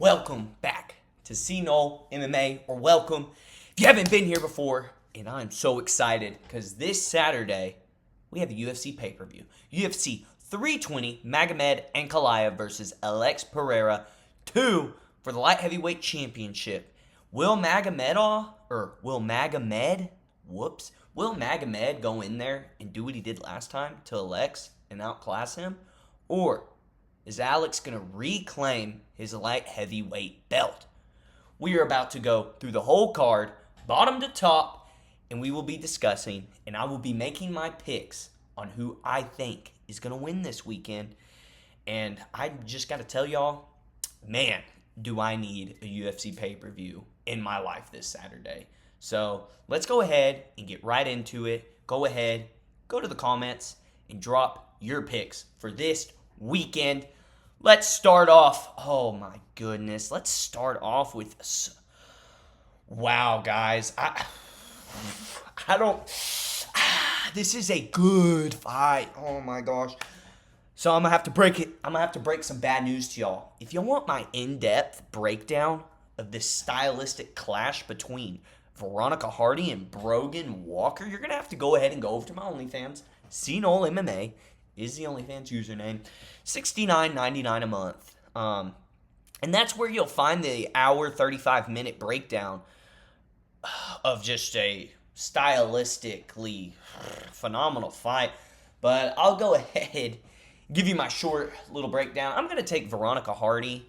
Welcome back to CNOL MMA, or welcome if you haven't been here before. And I'm so excited because this Saturday we have a UFC pay-per-view. UFC 320, Magomed Ankalaev versus Alex Pereira 2 for the light heavyweight championship. Will Magomed go in there and do what he did last time to Alex and outclass him? Or is Alex going to reclaim his light heavyweight belt? We are about to go through the whole card, bottom to top, and we will be discussing, and I will be making my picks on who I think is going to win this weekend. And I just got to tell y'all, man, do I need a UFC pay-per-view in my life this Saturday. So let's go ahead and get right into it. Go ahead, go to the comments, and drop your picks for this weekend. Let's start off. Oh my goodness. Let's start off with. Wow, guys. I don't. This is a good fight. Oh my gosh. So I'm gonna have to break it. I'm gonna have to break some bad news to y'all. If you want my in-depth breakdown of this stylistic clash between Veronica Hardy and Brogan Walker, you're gonna have to go ahead and go over to my OnlyFans. CNOL MMA is the OnlyFans username. $69.99 a month. And that's where you'll find the hour, 35-minute breakdown of just a stylistically phenomenal fight. But I'll go ahead, give you my short little breakdown. I'm going to take Veronica Hardy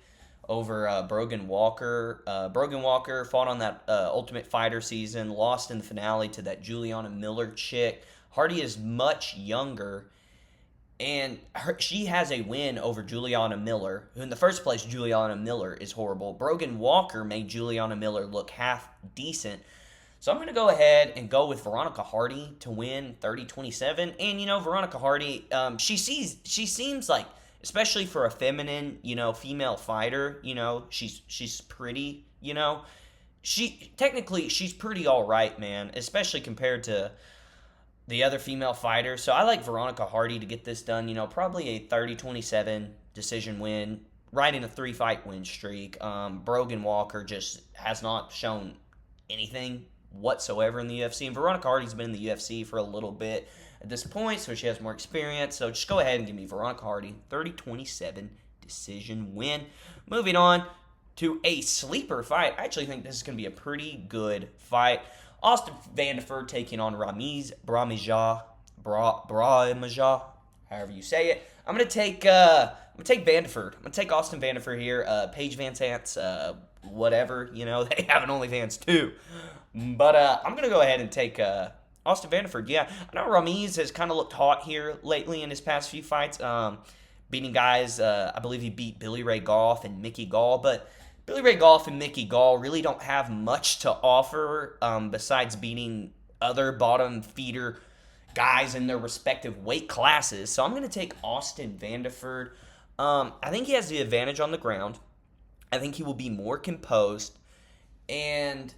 over Brogan Walker. Brogan Walker fought on that Ultimate Fighter season, lost in the finale to that Juliana Miller chick. Hardy is much younger, and she has a win over Juliana Miller, who in the first place, Juliana Miller is horrible. Brogan Walker made Juliana Miller look half decent. So I'm going to go ahead and go with Veronica Hardy to win 30-27. And, Veronica Hardy, she seems like, especially for a feminine, female fighter, she's pretty, she's pretty all right, man, especially compared to the other female fighters. So I like Veronica Hardy to get this done. Probably a 30-27 decision win, right in a 3-fight win streak. Brogan Walker just has not shown anything whatsoever in the UFC. And Veronica Hardy's been in the UFC for a little bit at this point, so she has more experience. So just go ahead and give me Veronica Hardy, 30-27 decision win. Moving on to a sleeper fight. I actually think this is going to be a pretty good fight. Austin Vanderford taking on Ramiz Brahimajah, however you say it. I'm gonna take Vanderford. I'm gonna take Austin Vanderford here. Paige Van Zant's, whatever, they have an OnlyFans too. But I'm gonna go ahead and take Austin Vanderford. Yeah, I know Ramiz has kind of looked hot here lately in his past few fights, beating guys. I believe he beat Billy Ray Goff and Mickey Gall, but Billy Ray Goff and Mickey Gall really don't have much to offer besides beating other bottom feeder guys in their respective weight classes. So I'm going to take Austin Vanderford. I think he has the advantage on the ground. I think he will be more composed. And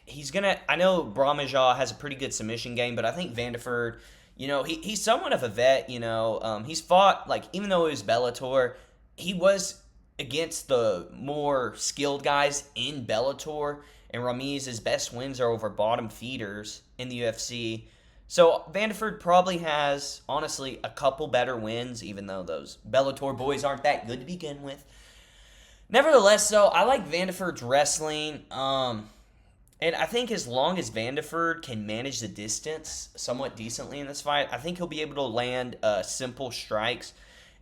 he's going to... I know Brahimajah has a pretty good submission game, but I think Vanderford, he's somewhat of a vet, he's fought, even though it was Bellator, he was against the more skilled guys in Bellator, and Ramiz's best wins are over bottom feeders in the UFC. So Vanderford probably has, honestly, a couple better wins, even though those Bellator boys aren't that good to begin with. Nevertheless, though, I like Vanderford's wrestling, and I think as long as Vanderford can manage the distance somewhat decently in this fight, I think he'll be able to land simple strikes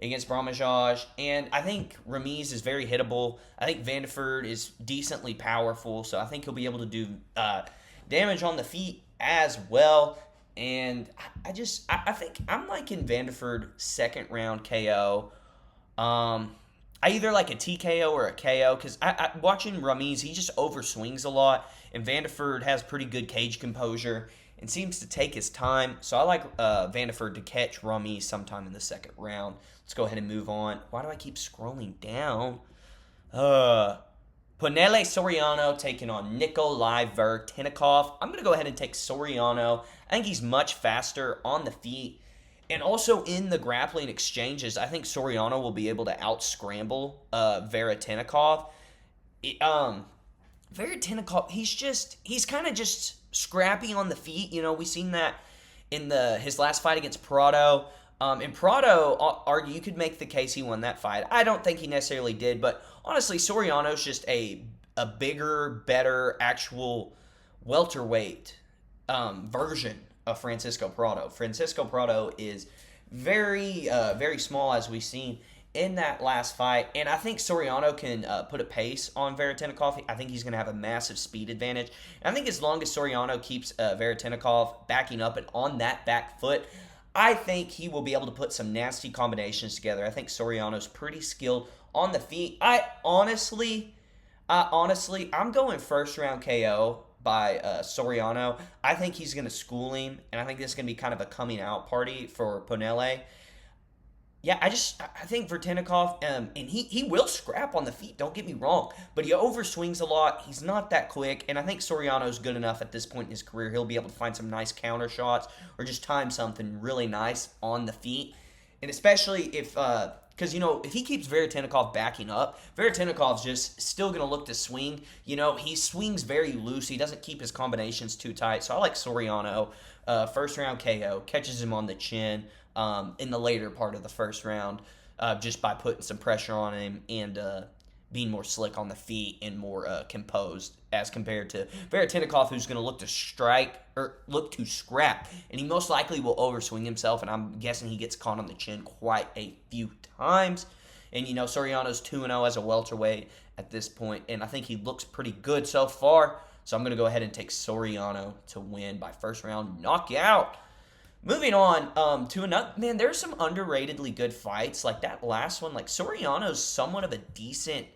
against Brahimajah, and I think Ramiz is very hittable. I think Vanderford is decently powerful, so I think he'll be able to do damage on the feet as well. And I think I'm liking Vanderford second round KO. I either like a TKO or a KO, because I watching Ramiz, he just overswings a lot, and Vanderford has pretty good cage composure and seems to take his time. So I like Vanderford to catch Ramiz sometime in the second round. Let's go ahead and move on. Why do I keep scrolling down? Ponele Soriano taking on Nikolai Vertenikov. I'm going to go ahead and take Soriano. I think he's much faster on the feet. And also in the grappling exchanges, I think Soriano will be able to out-scramble Veretennikov. Veretennikov, he's kind of just scrappy on the feet. You know, we've seen that in his last fight against Prado. And Prado, argue you could make the case he won that fight. I don't think he necessarily did, but honestly, Soriano's just a bigger, better, actual welterweight version of Francisco Prado. Francisco Prado is very small, as we've seen in that last fight, and I think Soriano can put a pace on Veretennikov. I think he's going to have a massive speed advantage. And I think as long as Soriano keeps Veretennikov backing up and on that back foot, I think he will be able to put some nasty combinations together. I think Soriano's pretty skilled on the feet. Honestly, I'm going first round KO by Soriano. I think he's going to school him, and I think this is going to be kind of a coming out party for Ponele. Yeah, I think Veretennikov, and he will scrap on the feet, don't get me wrong, but he overswings a lot. He's not that quick, and I think Soriano's good enough at this point in his career. He'll be able to find some nice counter shots or just time something really nice on the feet. And especially if, because, you know, if he keeps Veretennikov backing up, Veretennikov's just still going to look to swing. You know, he swings very loose. He doesn't keep his combinations too tight. So I like Soriano. First round KO, catches him on the chin in the later part of the first round, just by putting some pressure on him and being more slick on the feet and more composed as compared to Veretennikov, who's going to look to strike or look to scrap, and he most likely will overswing himself, and I'm guessing he gets caught on the chin quite a few times. And, you know, Soriano's 2-0 as a welterweight at this point, and I think he looks pretty good so far, so I'm going to go ahead and take Soriano to win by first round knockout. Moving on to another, man, there's some underratedly good fights. Like that last one, like Soriano's somewhat of a decent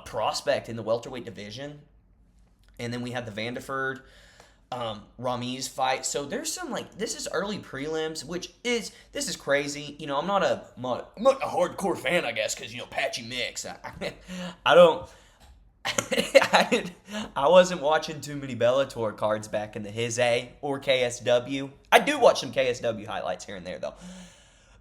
prospect in the welterweight division. And then we had the Vanderford Ramiz fight. So there's some, like, this is early prelims, this is crazy. You know, I'm not a hardcore fan, I guess, because, you know, Patchy Mix. I don't... I wasn't watching too many Bellator cards back in the his A or KSW. I do watch some KSW highlights here and there, though.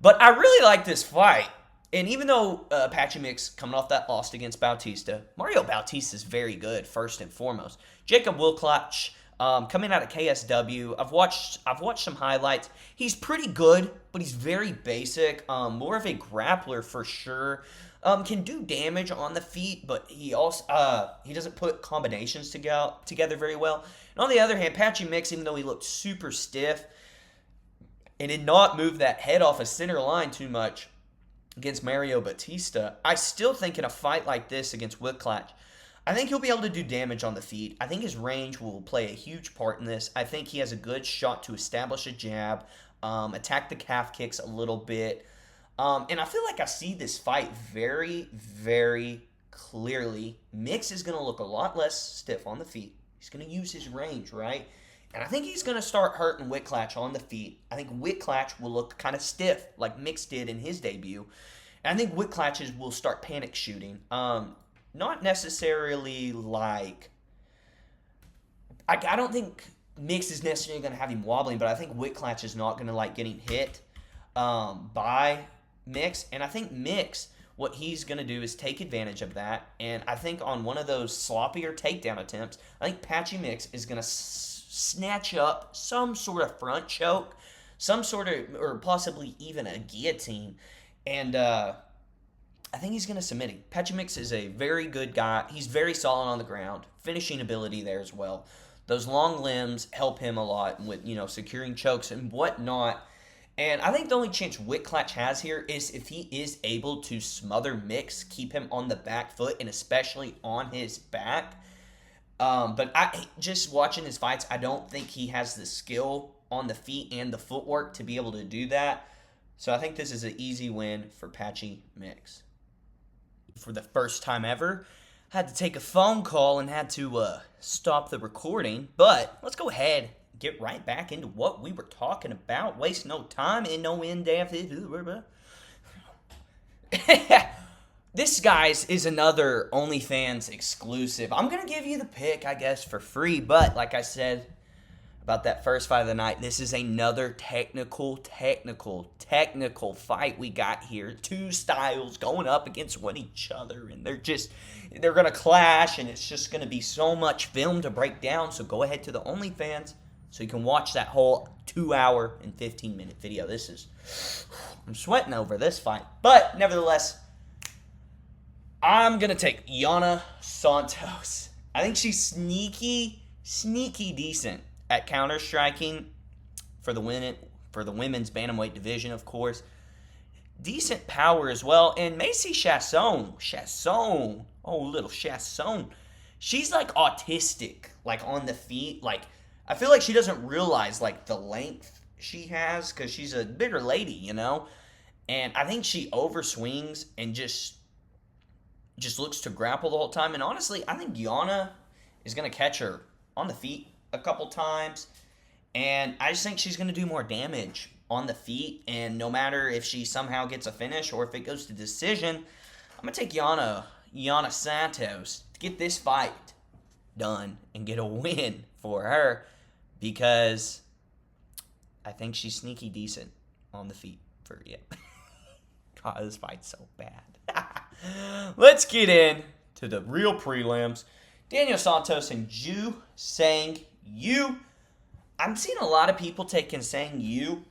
But I really like this fight. And even though Patchy Mix coming off that loss against Bautista, Mario Bautista is very good, first and foremost. Jacob Wilklach, coming out of KSW, I've watched some highlights. He's pretty good, but he's very basic. More of a grappler for sure. Can do damage on the feet, but he also he doesn't put combinations together very well. And on the other hand, Patchy Mix, even though he looked super stiff and did not move that head off a center line too much against Mario Bautista, I still think in a fight like this against Wilklach, I think he'll be able to do damage on the feet. I think his range will play a huge part in this. I think he has a good shot to establish a jab, attack the calf kicks a little bit. And I feel like I see this fight very, very clearly. Mix is going to look a lot less stiff on the feet. He's going to use his range, right? And I think he's going to start hurting Wilklach on the feet. I think Wilklach will look kind of stiff, like Mix did in his debut. And I think Wilklach will start panic shooting. Not necessarily like... I don't think Mix is necessarily going to have him wobbling, but I think Wilklach is not going to like getting hit by Mix, and I think Mix, what he's going to do is take advantage of that, and I think on one of those sloppier takedown attempts, I think Patchy Mix is going to snatch up some sort of front choke, some sort of, or possibly even a guillotine, and I think he's going to submit him. Patchy Mix is a very good guy. He's very solid on the ground, finishing ability there as well. Those long limbs help him a lot with, you know, securing chokes and whatnot. And I think the only chance Wilklach has here is if he is able to smother Mix, keep him on the back foot, and especially on his back. But just watching his fights, I don't think he has the skill on the feet and the footwork to be able to do that. So I think this is an easy win for Patchy Mix. For the first time ever, had to take a phone call and had to stop the recording. But let's go ahead, get right back into what we were talking about. Waste no time and no in-depth. This, guys, is another OnlyFans exclusive. I'm going to give you the pick, I guess, for free. But like I said, about that first fight of the night. This is another technical fight we got here. Two styles going up against one each other, and they're gonna clash, and it's just gonna be so much film to break down. So go ahead to the OnlyFans so you can watch that whole 2 hour and 15-minute video. I'm sweating over this fight, but nevertheless, I'm gonna take Yana Santos. I think she's sneaky decent at counter striking for the women's bantamweight division, of course. Decent power as well. And Macy Chiasson, oh, little Chiasson, she's like autistic, like on the feet. Like, I feel like she doesn't realize like the length she has because she's a bigger lady, you know. And I think she overswings and just looks to grapple the whole time. And honestly, I think Yana is gonna catch her on the feet a couple times, and I just think she's going to do more damage on the feet, and no matter if she somehow gets a finish or if it goes to decision, I'm going to take Yana Santos to get this fight done and get a win for her because I think she's sneaky decent on the feet for you. God, this fight's so bad. Let's get in to the real prelims. Daniel Santos and Ju Sang Yu. I'm seeing a lot of people taking Sang Yu,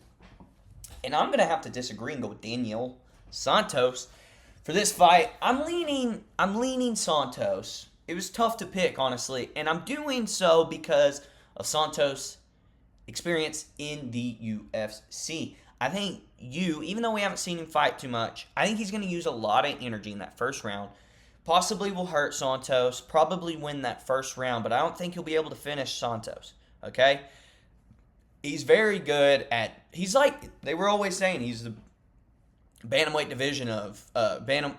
and I'm gonna have to disagree and go with Daniel Santos for this fight. I'm leaning Santos. It was tough to pick, honestly, and I'm doing so because of Santos' experience in the UFC. I think Yu, even though we haven't seen him fight too much, I think he's gonna use a lot of energy in that first round. Possibly will hurt Santos, probably win that first round, but I don't think he'll be able to finish Santos, okay? He's very good he's like, they were always saying, he's the bantamweight division of,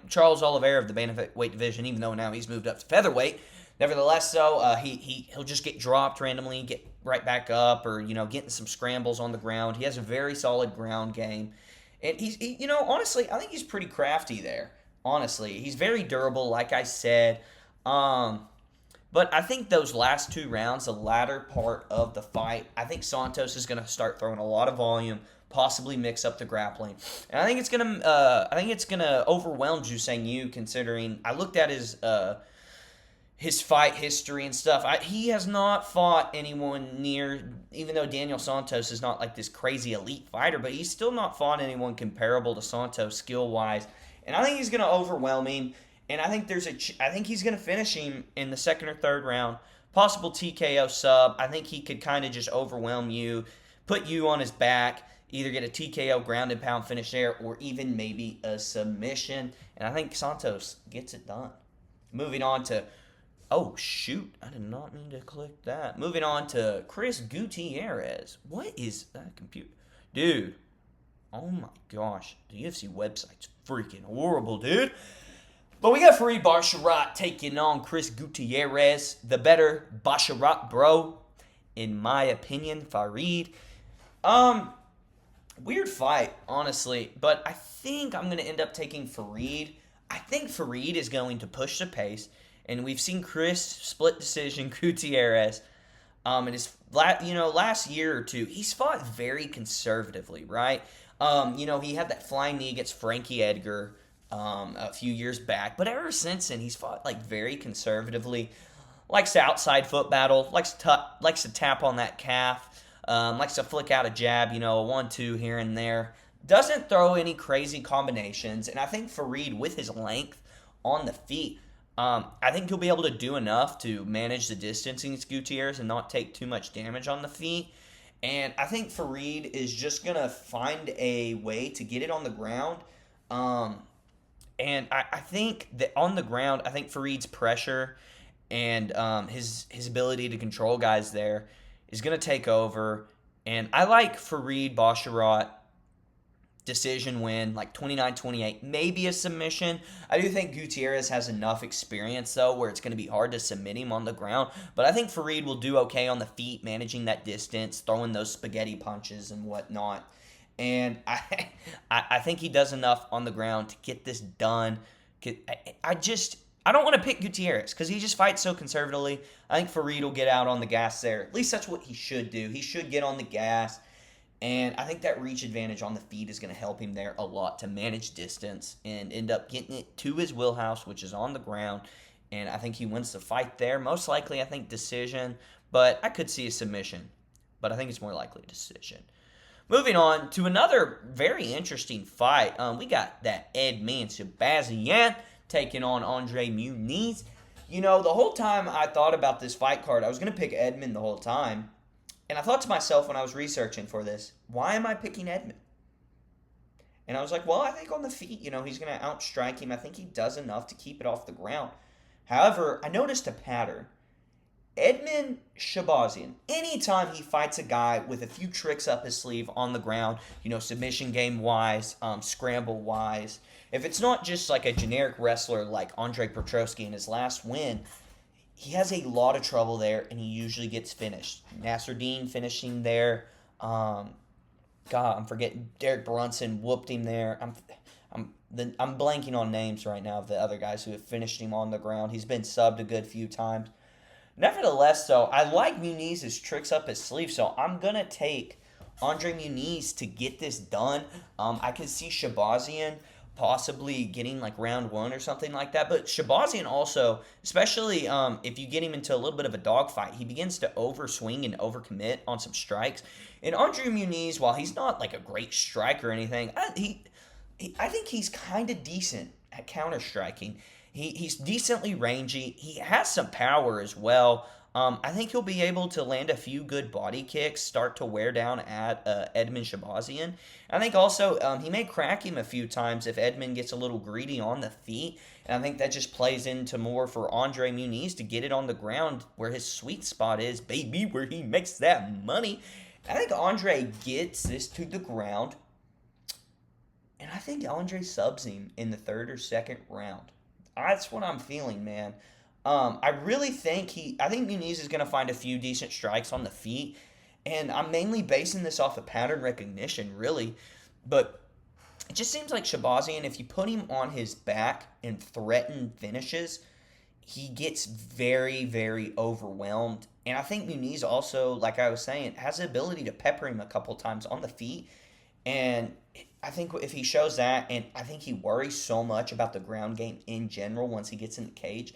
Charles Oliveira of the bantamweight division, even though now he's moved up to featherweight. Nevertheless, he'll just get dropped randomly, get right back up, or, getting some scrambles on the ground. He has a very solid ground game. And honestly, I think he's pretty crafty there. Honestly, he's very durable, like I said. But I think those last two rounds, the latter part of the fight, I think Santos is going to start throwing a lot of volume, possibly mix up the grappling, and I think it's gonna overwhelm Ju Sang Yu. Considering I looked at his fight history and stuff, he has not fought anyone near. Even though Daniel Santos is not like this crazy elite fighter, but he's still not fought anyone comparable to Santos skill wise. And I think he's going to overwhelm him. And I think I think he's going to finish him in the second or third round. Possible TKO sub. I think he could kind of just overwhelm you, put you on his back, either get a TKO ground and pound finish there, or even maybe a submission. And I think Santos gets it done. Moving on to, oh shoot, I did not mean to click that. Moving on to Chris Gutierrez. What is that computer? Dude. Oh my gosh, the UFC website's freaking horrible, dude. But we got Farid Basharat taking on Chris Gutierrez, the better Basharat bro, in my opinion. Farid. Weird fight, honestly, but I think I'm going to end up taking Farid. I think Farid is going to push the pace, and we've seen Chris split decision Gutierrez. In his last year or two, he's fought very conservatively, right? He had that flying knee against Frankie Edgar a few years back, but ever since then, he's fought like very conservatively. Likes to outside foot battle, likes to tap on that calf, likes to flick out a jab, a 1-2 here and there. Doesn't throw any crazy combinations, and I think Farid, with his length on the feet, I think he'll be able to do enough to manage the distance against Gutierrez and not take too much damage on the feet. And I think Farid is just going to find a way to get it on the ground. And I think that on the ground, I think Farid's pressure and his ability to control guys there is going to take over. And I like Farid Basharat decision win, like 29-28, maybe a submission. I do think Gutierrez has enough experience, though, where it's going to be hard to submit him on the ground. But I think Farid will do okay on the feet, managing that distance, throwing those spaghetti punches and whatnot. And I think he does enough on the ground to get this done. I don't want to pick Gutierrez because he just fights so conservatively. I think Farid will get out on the gas there. At least that's what he should do. He should get on the gas. And I think that reach advantage on the feet is going to help him there a lot to manage distance and end up getting it to his wheelhouse, which is on the ground. And I think he wins the fight there. Most likely, I think decision, but I could see a submission. But I think it's more likely a decision. Moving on to another very interesting fight. We got that Edmen Shahbazyan taking on Andre Muniz. You know, the whole time I thought about this fight card, I was going to pick Edmen the whole time. And I thought to myself when I was researching for this, why am I picking Edmen? And I was like, well, I think on the feet, you know, he's going to outstrike him. I think he does enough to keep it off the ground. However, I noticed a pattern. Edmen Shahbazyan, anytime he fights a guy with a few tricks up his sleeve on the ground, you know, submission game-wise, scramble-wise, if it's not just like a generic wrestler like Andre Petroski in his last win, he has a lot of trouble there, and he usually gets finished. Nasruddin finishing there. I'm forgetting. Derek Brunson whooped him there. I'm blanking on names right now of the other guys who have finished him on the ground. He's been subbed a good few times. Nevertheless, though, I like Muniz's tricks up his sleeve, so I'm going to take Andre Muniz to get this done. I can see Shahbazyan possibly getting like round one or something like that. But Shahbazyan also, especially if you get him into a little bit of a dogfight, he begins to overswing and overcommit on some strikes. And Andre Muniz, while he's not like a great striker or anything, I think he's kind of decent at counter striking. He's decently rangy. He has some power as well. I think he'll be able to land a few good body kicks, start to wear down at Edmen Shahbazyan. I think also he may crack him a few times if Edmen gets a little greedy on the feet. And I think that just plays into more for Andre Muniz to get it on the ground where his sweet spot is, baby, where he makes that money. I think Andre gets this to the ground. And I think Andre subs him in the third or second round. That's what I'm feeling, man. I really think I think Muniz is going to find a few decent strikes on the feet, and I'm mainly basing this off of pattern recognition, really. But it just seems like Shahbazyan, if you put him on his back and threaten finishes, he gets very, very overwhelmed. And I think Muniz also, like I was saying, has the ability to pepper him a couple times on the feet. And I think if he shows that, and I think he worries so much about the ground game in general once he gets in the cage,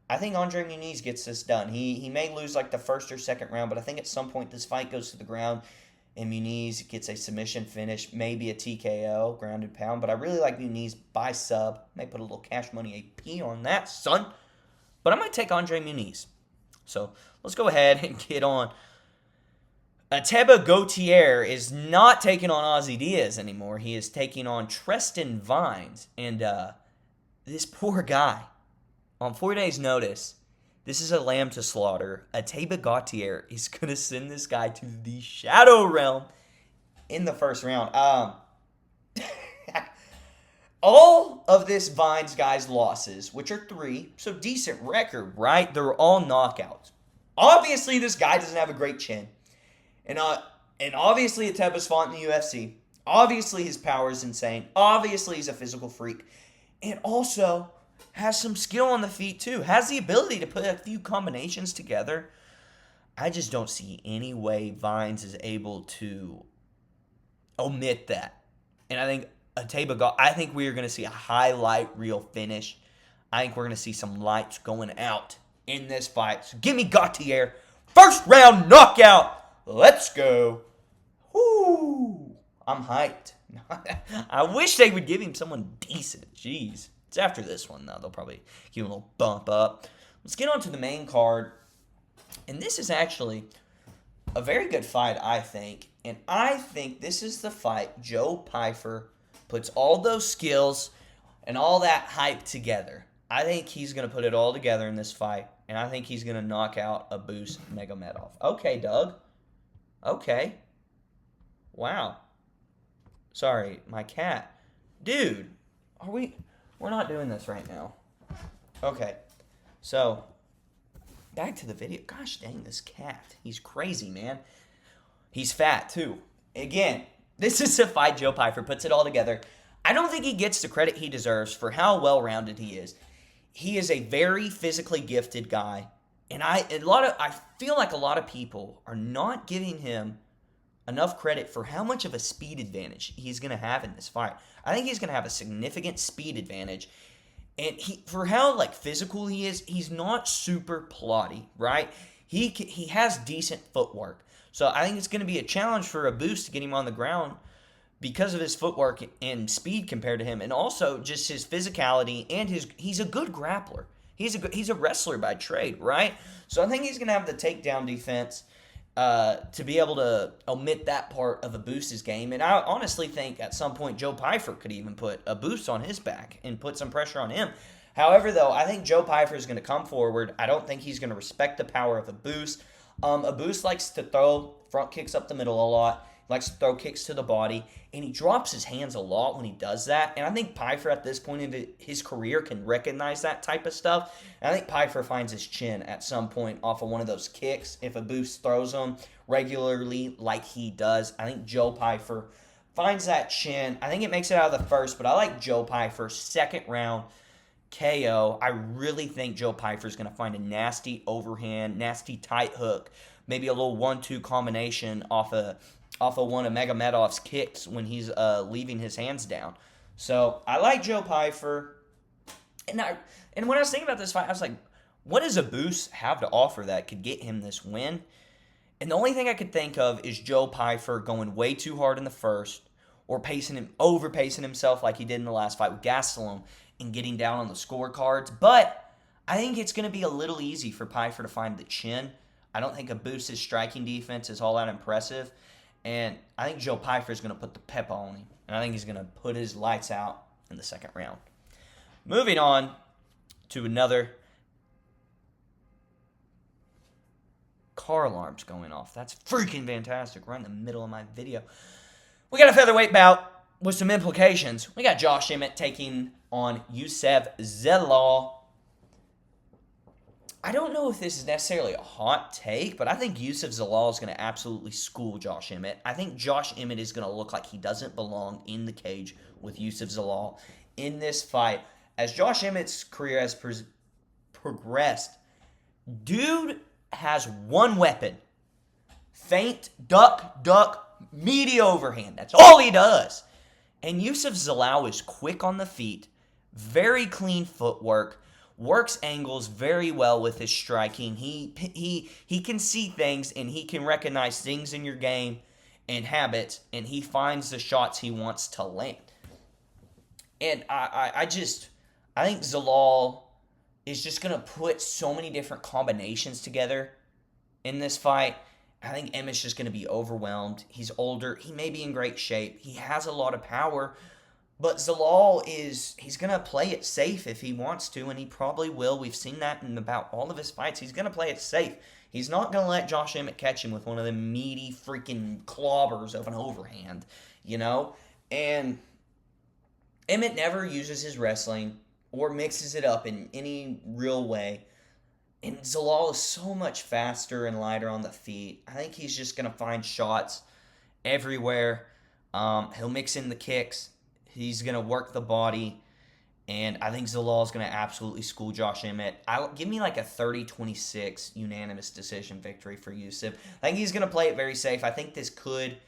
I think Andre Muniz gets this done. He may lose like the first or second round, but I think at some point this fight goes to the ground and Muniz gets a submission finish, maybe a TKO, grounded pound. But I really like Muniz by sub. May put a little cash money AP on that, son. But I might take Andre Muniz. So let's go ahead and get on. Teba Gautier is not taking on Ozzy Diaz anymore. He is taking on Tristan Vines. And this poor guy, on 4 days' notice, this is a lamb to slaughter. Teba Gautier is going to send this guy to the Shadow Realm in the first round. All of this Vines guy's losses, which are 3, so decent record, right? They're all knockouts. Obviously, this guy doesn't have a great chin. And obviously, Ateba's fought in the UFC. Obviously, his power is insane. Obviously, he's a physical freak. And also has some skill on the feet, too. Has the ability to put a few combinations together. I just don't see any way Vines is able to omit that. And I think I think we are going to see a highlight reel finish. I think we're going to see some lights going out in this fight. So give me Gautier. First round knockout. Let's go. Woo. I'm hyped. I wish they would give him someone decent. Jeez. It's after this one, though. They'll probably give him a little bump up. Let's get on to the main card. And this is actually a very good fight, I think. And I think this is the fight Joe Pyfer puts all those skills and all that hype together. I think he's going to put it all together in this fight. And I think he's going to knock out Abus Nurmagomedov. Okay, Doug. Okay. Wow. Sorry, my cat. Dude, we're not doing this right now. Okay. So, back to the video. Gosh dang, this cat. He's crazy, man. He's fat, too. Again, this is a fight Joe Pyfer puts it all together. I don't think he gets the credit he deserves for how well-rounded he is. he is a very physically gifted guy, and I feel like a lot of people are not giving him enough credit for how much of a speed advantage he's going to have in this fight. I think he's going to have a significant speed advantage. And for how like physical he is, he's not super plotty, right? He has decent footwork. So I think it's going to be a challenge for Abus to get him on the ground because of his footwork and speed compared to him, and also just his physicality and he's a good grappler. He's a wrestler by trade, right? So I think he's going to have the takedown defense to be able to omit that part of Abus's game. And I honestly think at some point Joe Pyfer could even put Abus on his back and put some pressure on him. However, though, I think Joe Pyfer is going to come forward. I don't think he's going to respect the power of Abus. Abus likes to throw front kicks up the middle a lot. He likes to throw kicks to the body, and he drops his hands a lot when he does that. And I think Pyfer at this point in his career can recognize that type of stuff. And I think Pyfer finds his chin at some point off of one of those kicks if Abus throws them regularly like he does. I think Joe Pyfer finds that chin. I think it makes it out of the first, but I like Joe Pyfer second round KO. I really think Joe Pyfer is going to find a nasty overhand, nasty tight hook, maybe a little 1-2 combination off of one of Magomedov's kicks when he's leaving his hands down. So I like Joe Pyfer. And when I was thinking about this fight, I was like, what does Abus have to offer that could get him this win? And the only thing I could think of is Joe Pyfer going way too hard in the first, or overpacing himself like he did in the last fight with Gastelum and getting down on the scorecards. But I think it's going to be a little easy for Pyfer to find the chin. I don't think Abus's striking defense is all that impressive. And I think Joe Pyfer is going to put the pep on him. And I think he's going to put his lights out in the second round. Moving on to another. Car alarms going off. That's freaking fantastic. Right in the middle of my video. We got a featherweight bout with some implications. We got Josh Emmett taking on Youssef Zalal. I don't know if this is necessarily a hot take, but I think Youssef Zalal is going to absolutely school Josh Emmett. I think Josh Emmett is going to look like he doesn't belong in the cage with Youssef Zalal in this fight. As Josh Emmett's career has progressed, dude has one weapon. Feint, duck, meaty overhand. That's all he does. And Youssef Zalal is quick on the feet, very clean footwork, works angles very well with his striking. He can see things, and he can recognize things in your game and habits, and he finds the shots he wants to land. And I think Zalal is just going to put so many different combinations together in this fight. I think Emmett's just going to be overwhelmed. He's older. He may be in great shape. He has a lot of power. But Zalal he's going to play it safe if he wants to, and he probably will. We've seen that in about all of his fights. He's going to play it safe. He's not going to let Josh Emmett catch him with one of the meaty freaking clobbers of an overhand, you know? And Emmett never uses his wrestling or mixes it up in any real way. And Zalal is so much faster and lighter on the feet. I think he's just going to find shots everywhere. He'll mix in the kicks. He's going to work the body, and I think Zalal is going to absolutely school Josh Emmett. Give me like a 30-26 unanimous decision victory for Youssef. I think he's going to play it very safe. I think this could...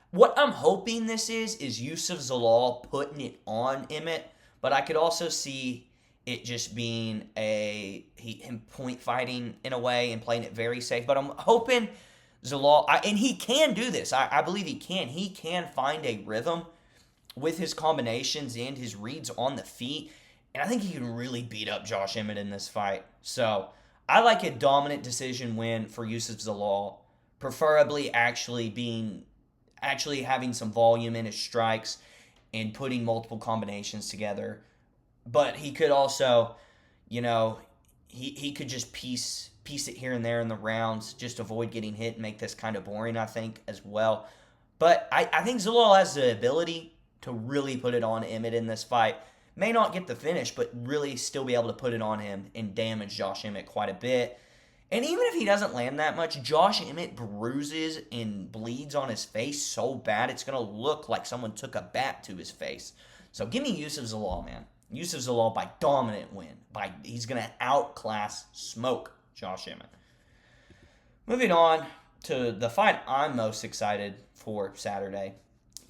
What I'm hoping this is Youssef Zalal putting it on Emmett, but I could also see it just being him point fighting in a way and playing it very safe. But I'm hoping Zalal... and he can do this. I believe he can. He can find a rhythm with his combinations and his reads on the feet. And I think he can really beat up Josh Emmett in this fight. So I like a dominant decision win for Youssef Zalal. Preferably actually having some volume in his strikes and putting multiple combinations together. But he could also, he could just piece it here and there in the rounds, just avoid getting hit and make this kind of boring, I think, as well. But I think Zalal has the ability to really put it on Emmett in this fight. May not get the finish, but really still be able to put it on him and damage Josh Emmett quite a bit. And even if he doesn't land that much, Josh Emmett bruises and bleeds on his face so bad it's going to look like someone took a bat to his face. So give me Youssef Zalal, man. Yusuf Zalal by dominant win. He's going to outclass smoke Josh Emmett. Moving on to the fight I'm most excited for Saturday.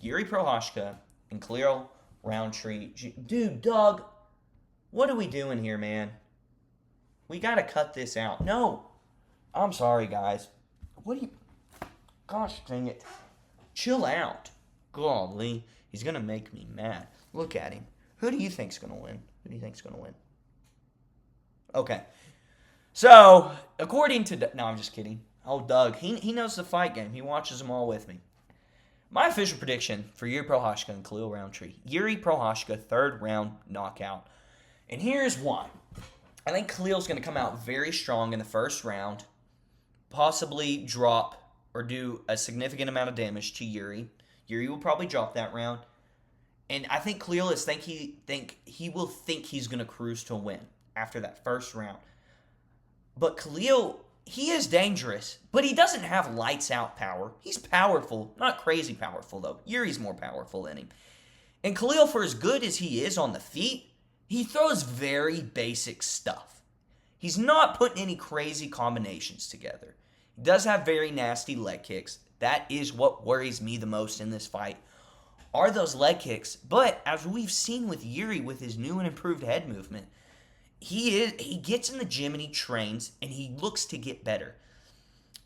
Yuri Prochazka and Khalil Roundtree. Dude, Doug, what are we doing here, man? We got to cut this out. No. I'm sorry, guys. What do you... Gosh dang it. Chill out. Golly. He's going to make me mad. Look at him. Who do you think's going to win? Okay. So, according to... No, I'm just kidding. Oh, Doug. He knows the fight game. He watches them all with me. My official prediction for Yuri Prochazka and Khalil Roundtree. Yuri Prochazka, third round knockout. And here's why. I think Khalil's going to come out very strong in the first round. Possibly drop or do a significant amount of damage to Yuri. Yuri will probably drop that round. And I think Khalil he will think he's going to cruise to a win after that first round. But Khalil, he is dangerous, but he doesn't have lights out power. He's powerful, not crazy powerful though. Yuri's more powerful than him. And Khalil, for as good as he is on the feet, he throws very basic stuff. He's not putting any crazy combinations together. He does have very nasty leg kicks. That is what worries me the most in this fight, are those leg kicks. But as we've seen with Yuri with his new and improved head movement, he gets in the gym and he trains and he looks to get better.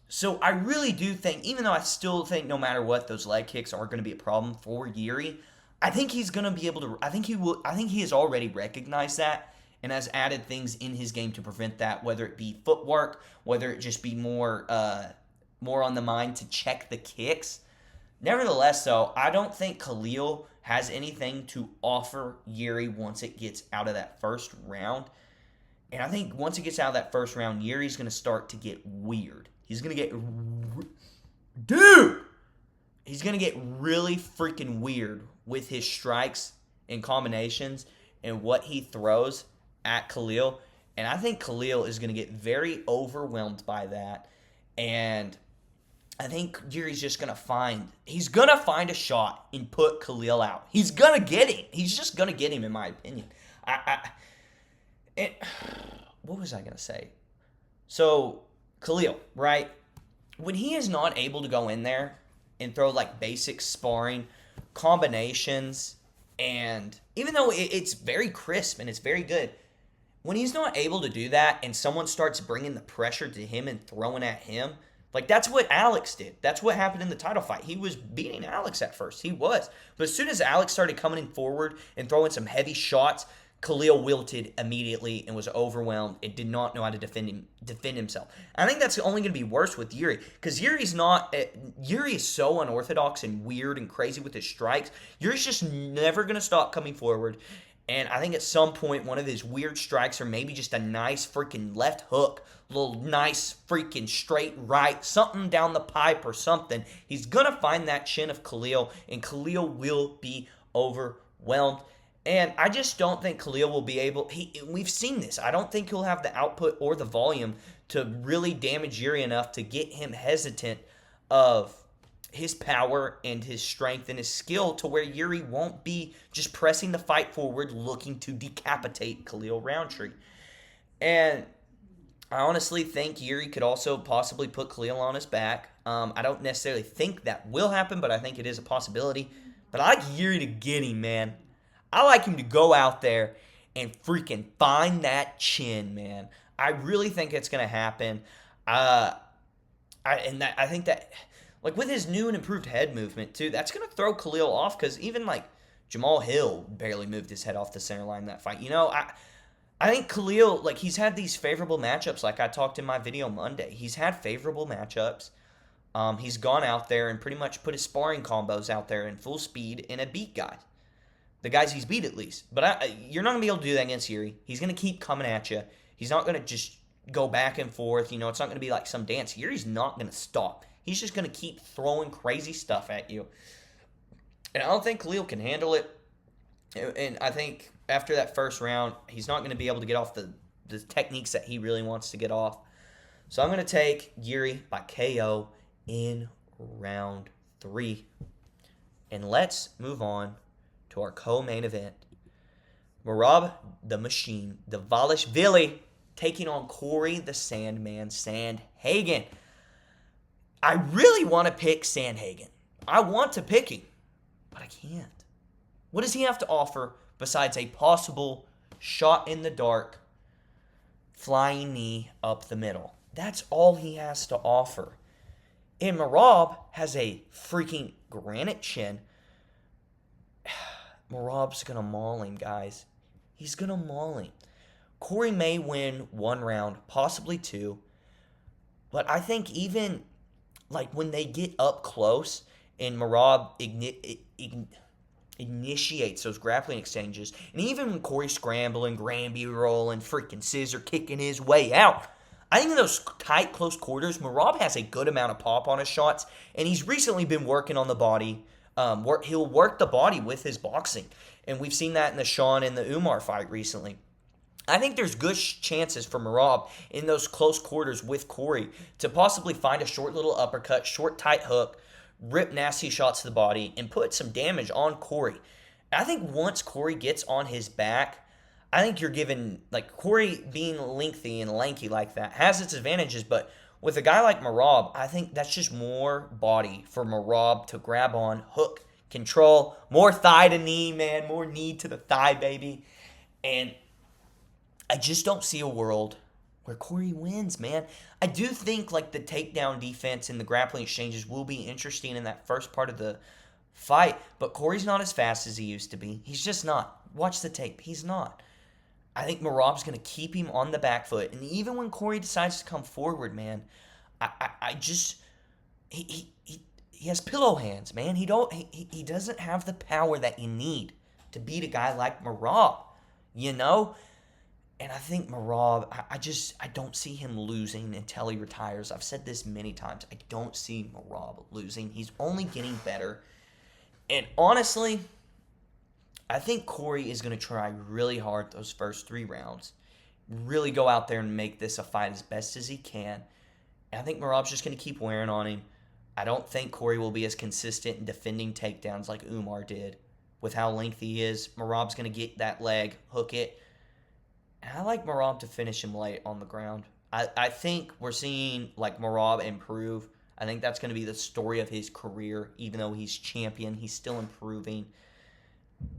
So I really do think, even though I still think no matter what, those leg kicks are going to be a problem for Yuri, I think he's going to be able to, I think he has already recognized that and has added things in his game to prevent that, whether it be footwork, whether it just be more on the mind to check the kicks. Nevertheless, though, I don't think Khalil has anything to offer Yuri once it gets out of that first round. And I think once it gets out of that first round, Yuri's going to start to get weird. He's going to get... Dude! He's going to get really freaking weird with his strikes and combinations and what he throws at Khalil. And I think Khalil is going to get very overwhelmed by that. And I think Yuri's just going to find a shot and put Khalil out. He's going to get him. He's just going to get him, in my opinion. What was I going to say? So, Khalil, right? When he is not able to go in there and throw like basic sparring combinations, and even though it's very crisp and it's very good, when he's not able to do that and someone starts bringing the pressure to him and throwing at him, like that's what Alex did. That's what happened in the title fight. He was beating Alex at first. He was. But as soon as Alex started coming in forward and throwing some heavy shots, Khalil wilted immediately and was overwhelmed and did not know how to defend himself. I think that's only going to be worse with Yuri, because Yuri is so unorthodox and weird and crazy with his strikes. Yuri's just never going to stop coming forward. And I think at some point, one of his weird strikes, or maybe just a nice freaking left hook, little nice freaking straight right, something down the pipe or something, he's going to find that chin of Khalil, and Khalil will be overwhelmed. And I just don't think Khalil will be able... We've seen this. I don't think he'll have the output or the volume to really damage Yuri enough to get him hesitant of his power and his strength and his skill to where Yuri won't be just pressing the fight forward looking to decapitate Khalil Roundtree. And I honestly think Yuri could also possibly put Khalil on his back. I don't necessarily think that will happen, but I think it is a possibility. But I like Yuri to get him, man. I like him to go out there and freaking find that chin, man. I really think it's going to happen. I think that, like, with his new and improved head movement, too, that's going to throw Khalil off, because even, like, Jamal Hill barely moved his head off the center line in that fight. You know, I think Khalil, like, he's had these favorable matchups, like I talked in my video Monday. He's had favorable matchups. He's gone out there and pretty much put his sparring combos out there in full speed and beat guys. The guys he's beat, at least. But you're not going to be able to do that against Yuri. He's going to keep coming at you. He's not going to just go back and forth. You know, it's not going to be like some dance. Yuri's not going to stop. He's just going to keep throwing crazy stuff at you. And I don't think Khalil can handle it. And I think after that first round, he's not going to be able to get off the techniques that he really wants to get off. So I'm going to take Yuri by KO in round 3. And let's move on to our co-main event. Merab the Machine Dvalishvili taking on Corey the Sandman Sandhagen. I really want to pick Sandhagen. I want to pick him, but I can't. What does he have to offer besides a possible shot in the dark, flying knee up the middle? That's all he has to offer. And Merab has a freaking granite chin. Merab's going to maul him, guys. He's going to maul him. Corey may win one round, possibly two. But I think even like when they get up close and Merab initiates those grappling exchanges, and even when Corey's scrambling, Granby rolling, freaking scissor kicking his way out, I think in those tight, close quarters, Merab has a good amount of pop on his shots, and he's recently been working on the body. He'll work the body with his boxing, and we've seen that in the Sean and the Umar fight recently. I think there's good chances for Merab in those close quarters with Corey to possibly find a short little uppercut, short tight hook, rip nasty shots to the body, and put some damage on Corey. I think once Corey gets on his back, I think you're given, like, Corey being lengthy and lanky like that has its advantages, but with a guy like Merab, I think that's just more body for Merab to grab on, hook, control, more thigh to knee, man, more knee to the thigh, baby. And I just don't see a world where Corey wins, man. I do think like the takedown defense and the grappling exchanges will be interesting in that first part of the fight, but Corey's not as fast as he used to be. He's just not. Watch the tape. He's not. I think Merab's going to keep him on the back foot, and even when Corey decides to come forward, man, I just he has pillow hands, man. He doesn't have the power that you need to beat a guy like Merab, you know. And I think Merab, I don't see him losing until he retires. I've said this many times. I don't see Merab losing. He's only getting better. And honestly, I think Corey is going to try really hard those first 3 rounds. Really go out there and make this a fight as best as he can. And I think Merab's just going to keep wearing on him. I don't think Corey will be as consistent in defending takedowns like Umar did. With how lengthy he is, Merab's going to get that leg, hook it. And I like Merab to finish him late on the ground. I think we're seeing like Merab improve. I think that's going to be the story of his career. Even though he's champion, he's still improving.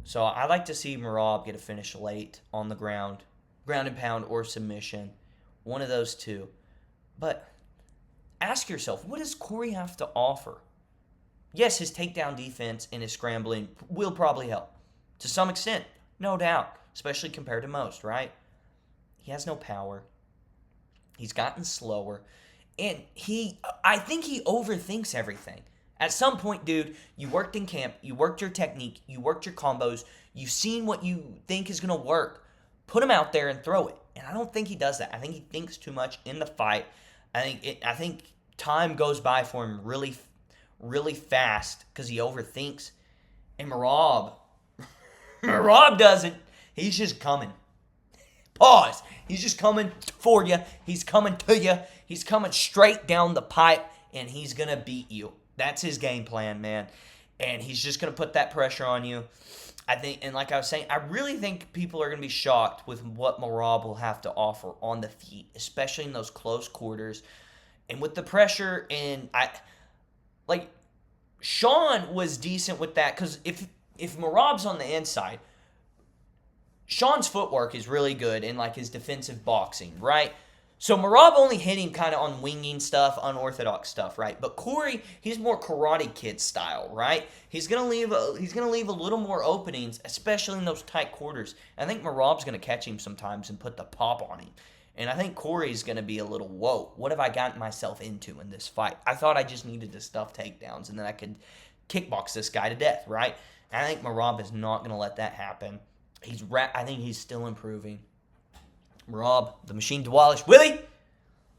So I like to see Merab get a finish late on the ground. Ground and pound or submission. One of those two. But ask yourself, what does Corey have to offer? Yes, his takedown defense and his scrambling will probably help. To some extent, no doubt. Especially compared to most, right? He has no power. He's gotten slower. And I think he overthinks everything. At some point, dude, you worked in camp, you worked your technique, you worked your combos, you've seen what you think is going to work. Put him out there and throw it. And I don't think he does that. I think he thinks too much in the fight. I think time goes by for him really, really fast because he overthinks. And Merab doesn't. He's just coming. Pause. He's just coming for you. He's coming to you. He's coming straight down the pipe, and he's going to beat you. That's his game plan, man. And he's just going to put that pressure on you. I think, and like I was saying, I really think people are going to be shocked with what Merab will have to offer on the feet, especially in those close quarters. And with the pressure, and Sean was decent with that, because if Merab's on the inside, Sean's footwork is really good in like his defensive boxing, right? So Merab only hit him kind of on winging stuff, unorthodox stuff, right? But Corey, he's more Karate Kid style, right? He's gonna leave a little more openings, especially in those tight quarters. I think Merab's gonna catch him sometimes and put the pop on him. And I think Corey's gonna be a little, whoa, what have I gotten myself into in this fight? I thought I just needed to stuff takedowns and then I could kickbox this guy to death, right? And I think Merab is not gonna let that happen. I think he's still improving. Merab, the Machine Dvalishvili,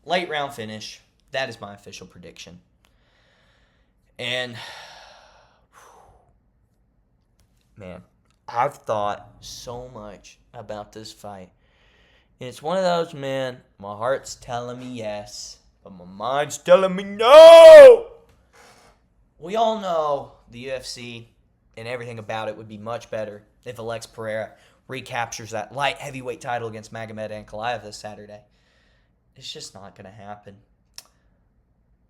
late round finish. That is my official prediction. And, man, I've thought so much about this fight. And it's one of those, man, my heart's telling me yes, but my mind's telling me no. We all know the UFC and everything about it would be much better if Alex Pereira recaptures that light heavyweight title against Magomed Ankalaev this Saturday. It's just not going to happen.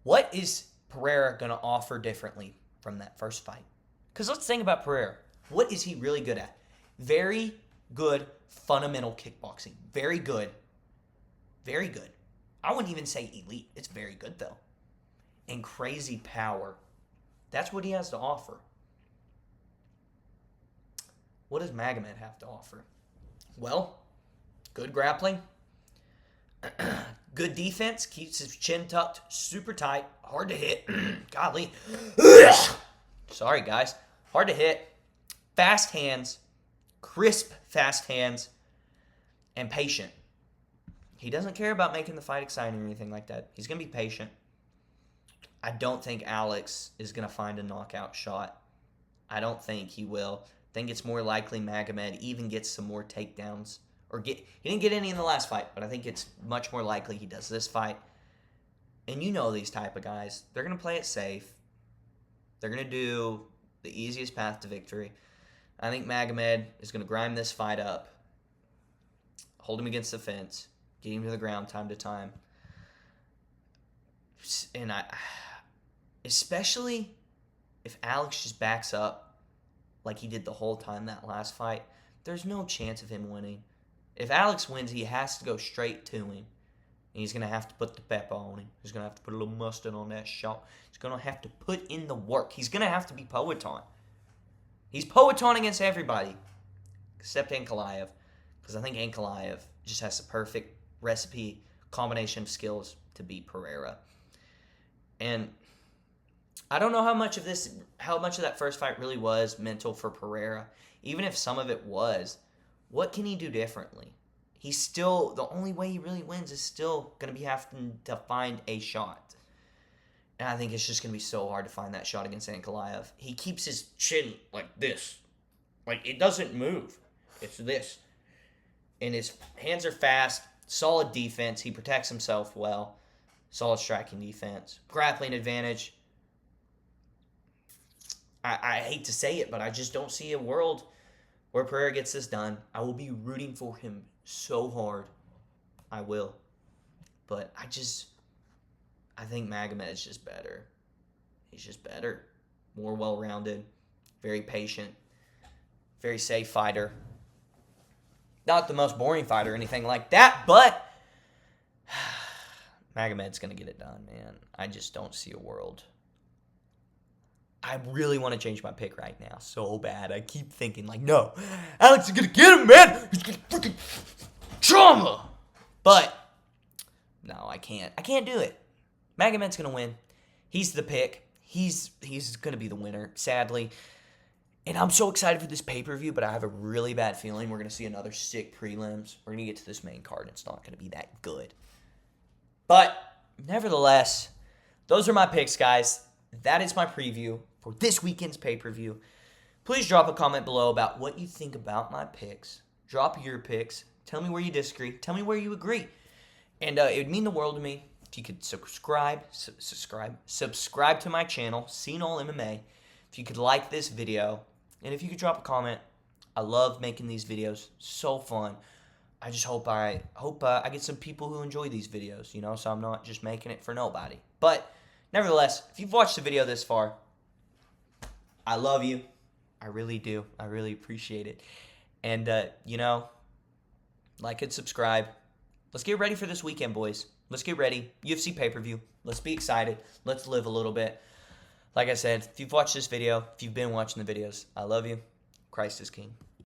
What is Pereira going to offer differently from that first fight? Because let's think about Pereira. What is he really good at? Very good fundamental kickboxing. Very good. Very good. I wouldn't even say elite. It's very good, though. And crazy power. That's what he has to offer. What does Magomed have to offer? Well, good grappling. Good defense. Keeps his chin tucked super tight. Hard to hit. Golly. Sorry, guys. Hard to hit. Fast hands. Crisp, fast hands. And patient. He doesn't care about making the fight exciting or anything like that. He's going to be patient. I don't think Alex is going to find a knockout shot. I don't think he will. I think it's more likely Magomed even gets some more takedowns. He didn't get any in the last fight, but I think it's much more likely he does this fight. And you know these type of guys. They're going to play it safe. They're going to do the easiest path to victory. I think Magomed is going to grind this fight up. Hold him against the fence. Get him to the ground time to time. And especially if Alex just backs up like he did the whole time that last fight, there's no chance of him winning. If Alex wins, he has to go straight to him. And he's going to have to put the pepper on him. He's going to have to put a little mustard on that shot. He's going to have to put in the work. He's going to have to be Poatan. He's Poatan against everybody except Ankalaev. Because I think Ankalaev just has the perfect recipe, combination of skills to beat Pereira. And I don't know how much of that first fight really was mental for Pereira. Even if some of it was, what can he do differently? He's still, the only way he really wins is still going to be having to find a shot. And I think it's just going to be so hard to find that shot against Ankalaev. He keeps his chin like this. Like, it doesn't move. It's this. And his hands are fast. Solid defense. He protects himself well. Solid striking defense. Grappling advantage. I hate to say it, but I just don't see a world where Pereira gets this done. I will be rooting for him so hard. I will. But I think Magomed is just better. He's just better. More well-rounded. Very patient. Very safe fighter. Not the most boring fighter or anything like that, but Magomed's going to get it done, man. I just don't see a world. I really want to change my pick right now so bad. I keep thinking, like, no, Alex is going to get him, man. He's going to freaking trauma. But, no, I can't. I can't do it. Magomed's going to win. He's the pick. He's going to be the winner, sadly. And I'm so excited for this pay-per-view, but I have a really bad feeling we're going to see another sick prelims. We're going to get to this main card, and it's not going to be that good. But, nevertheless, those are my picks, guys. That is my preview for this weekend's pay-per-view. Please drop a comment below about what you think about my picks. Drop your picks. Tell me where you disagree. Tell me where you agree. And it would mean the world to me if you could subscribe to my channel, Seen All MMA. If you could like this video, and if you could drop a comment. I love making these videos. So fun. I just hope I get some people who enjoy these videos, so I'm not just making it for nobody. But nevertheless, if you've watched the video this far, I love you. I really do. I really appreciate it. And, like and subscribe. Let's get ready for this weekend, boys. Let's get ready. UFC pay-per-view. Let's be excited. Let's live a little bit. Like I said, if you've watched this video, if you've been watching the videos, I love you. Christ is King.